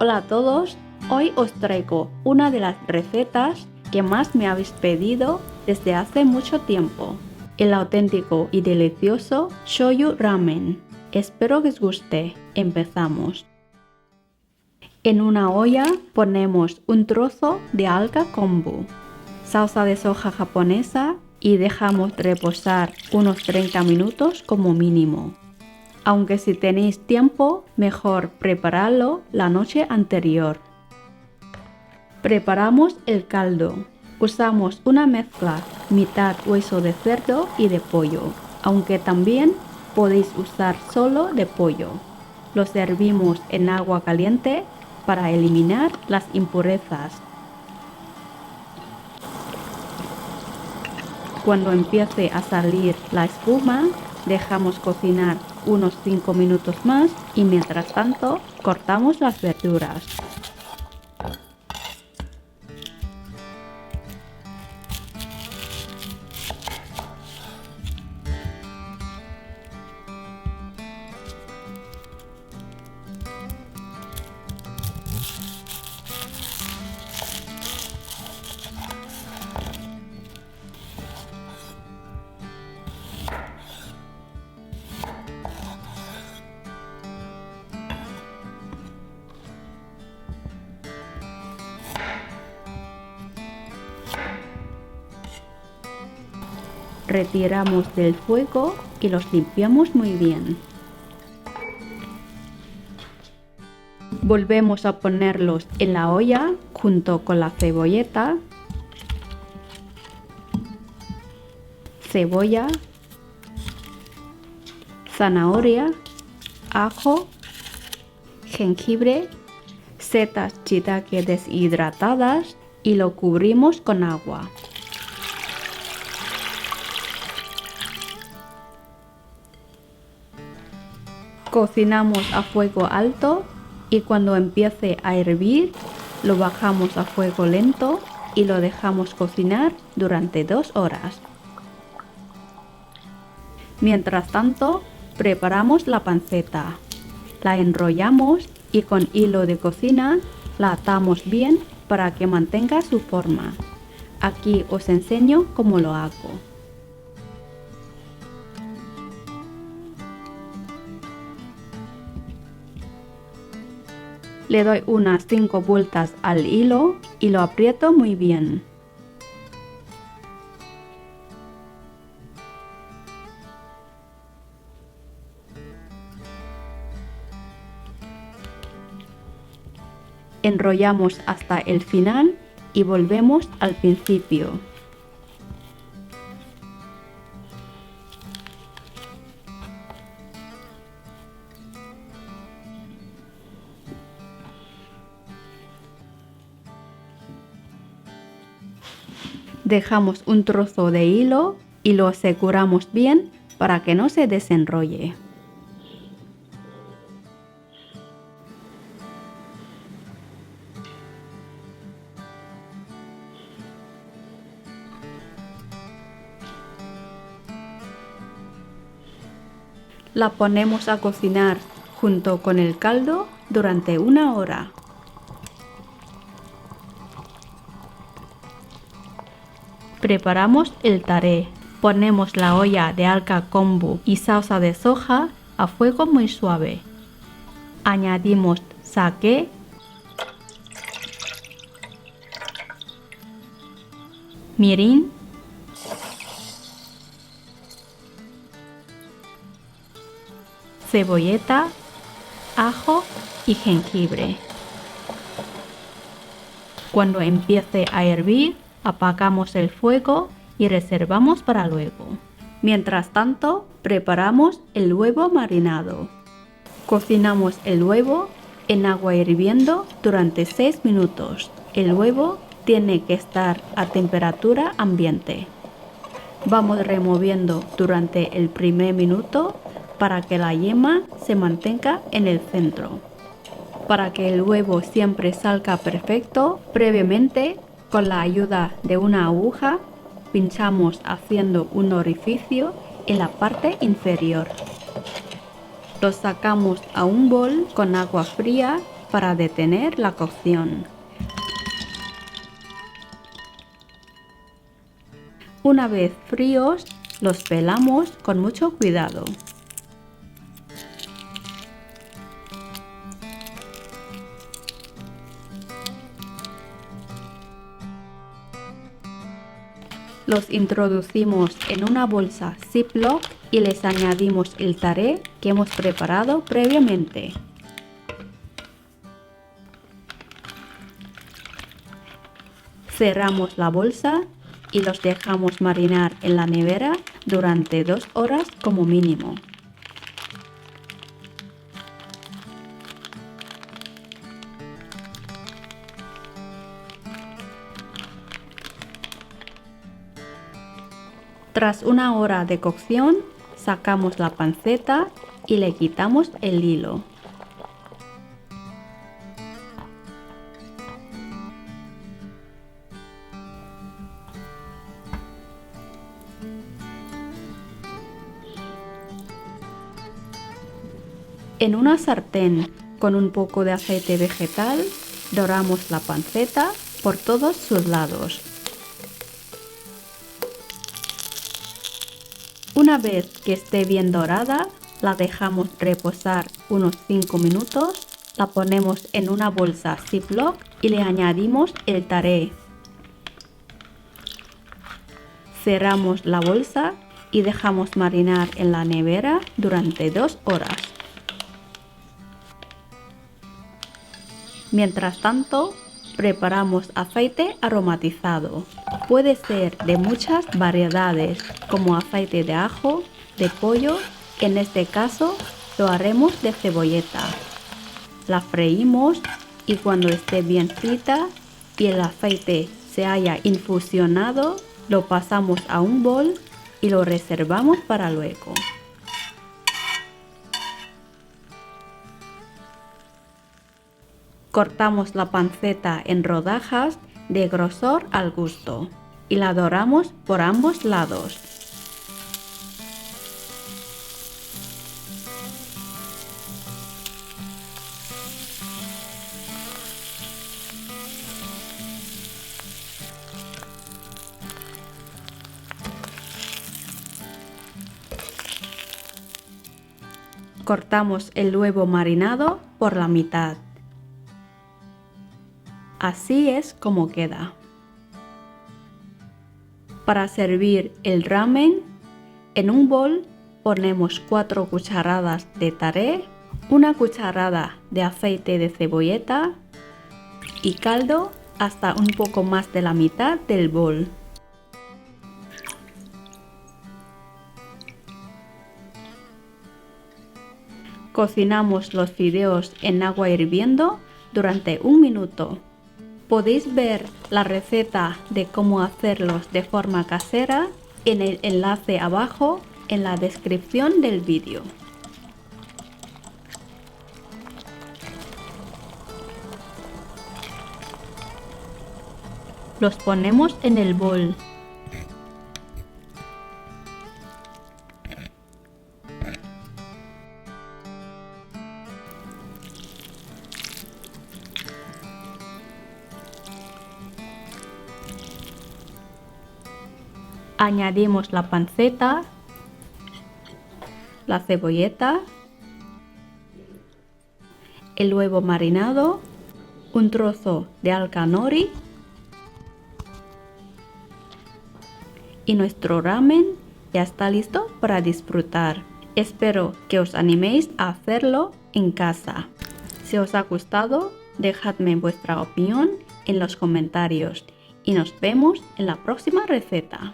Hola a todos, hoy os traigo una de las recetas que más me habéis pedido desde hace mucho tiempo, el auténtico y delicioso shoyu ramen. Espero que os guste. Empezamos. En una olla ponemos un trozo de alga kombu, salsa de soja japonesa y dejamos reposar unos 30 minutos como mínimo. Aunque si tenéis tiempo, mejor prepararlo la noche anterior. Preparamos el caldo. Usamos una mezcla, mitad hueso de cerdo y de pollo, aunque también podéis usar solo de pollo. Lo servimos en agua caliente para eliminar las impurezas. Cuando empiece a salir la espuma, dejamos cocinar unos 5 minutos más y mientras tanto cortamos las verduras. Retiramos del fuego y los limpiamos muy bien. Volvemos a ponerlos en la olla junto con la cebolleta, cebolla, zanahoria, ajo, jengibre, setas shiitake deshidratadas y lo cubrimos con agua. Cocinamos a fuego alto y cuando empiece a hervir, lo bajamos a fuego lento y lo dejamos cocinar durante 2 horas. Mientras tanto, preparamos la panceta. La enrollamos y con hilo de cocina la atamos bien para que mantenga su forma. Aquí os enseño cómo lo hago. Le doy unas 5 vueltas al hilo y lo aprieto muy bien. Enrollamos hasta el final y volvemos al principio. Dejamos un trozo de hilo y lo aseguramos bien para que no se desenrolle. La ponemos a cocinar junto con el caldo durante 1 hora. Preparamos el taré. Ponemos la olla de alga kombu y salsa de soja a fuego muy suave. Añadimos sake, mirin, cebolleta, ajo y jengibre. Cuando empiece a hervir, apagamos el fuego y reservamos para luego. Mientras tanto, preparamos el huevo marinado. Cocinamos el huevo en agua hirviendo durante 6 minutos. El huevo tiene que estar a temperatura ambiente. Vamos removiendo durante el primer minuto para que la yema se mantenga en el centro. Para que el huevo siempre salga perfecto, previamente con la ayuda de una aguja pinchamos haciendo un orificio en la parte inferior. Lo sacamos a un bol con agua fría para detener la cocción. Una vez fríos, los pelamos con mucho cuidado. Los introducimos en una bolsa Ziploc y les añadimos el taré que hemos preparado previamente. Cerramos la bolsa y los dejamos marinar en la nevera durante 2 horas como mínimo. Tras 1 hora de cocción, sacamos la panceta y le quitamos el hilo. En una sartén con un poco de aceite vegetal, doramos la panceta por todos sus lados. Una vez que esté bien dorada, la dejamos reposar unos 5 minutos, la ponemos en una bolsa Ziploc y le añadimos el taré. Cerramos la bolsa y dejamos marinar en la nevera durante 2 horas. Mientras tanto, preparamos aceite aromatizado. Puede ser de muchas variedades, como aceite de ajo, de pollo. En este caso, lo haremos de cebolleta. La freímos y cuando esté bien frita y el aceite se haya infusionado, lo pasamos a un bol y lo reservamos para luego. Cortamos la panceta en rodajas de grosor al gusto y la doramos por ambos lados. Cortamos el huevo marinado por la mitad. Así es como queda. Para servir el ramen, en un bol ponemos 4 cucharadas de taré, 1 cucharada de aceite de cebolleta y caldo hasta un poco más de la mitad del bol. Cocinamos los fideos en agua hirviendo durante 1 minuto. Podéis ver la receta de cómo hacerlos de forma casera en el enlace abajo en la descripción del vídeo. Los ponemos en el bol. Añadimos la panceta, la cebolleta, el huevo marinado, un trozo de alga nori y nuestro ramen ya está listo para disfrutar. Espero que os animéis a hacerlo en casa. Si os ha gustado, dejadme vuestra opinión en los comentarios y nos vemos en la próxima receta.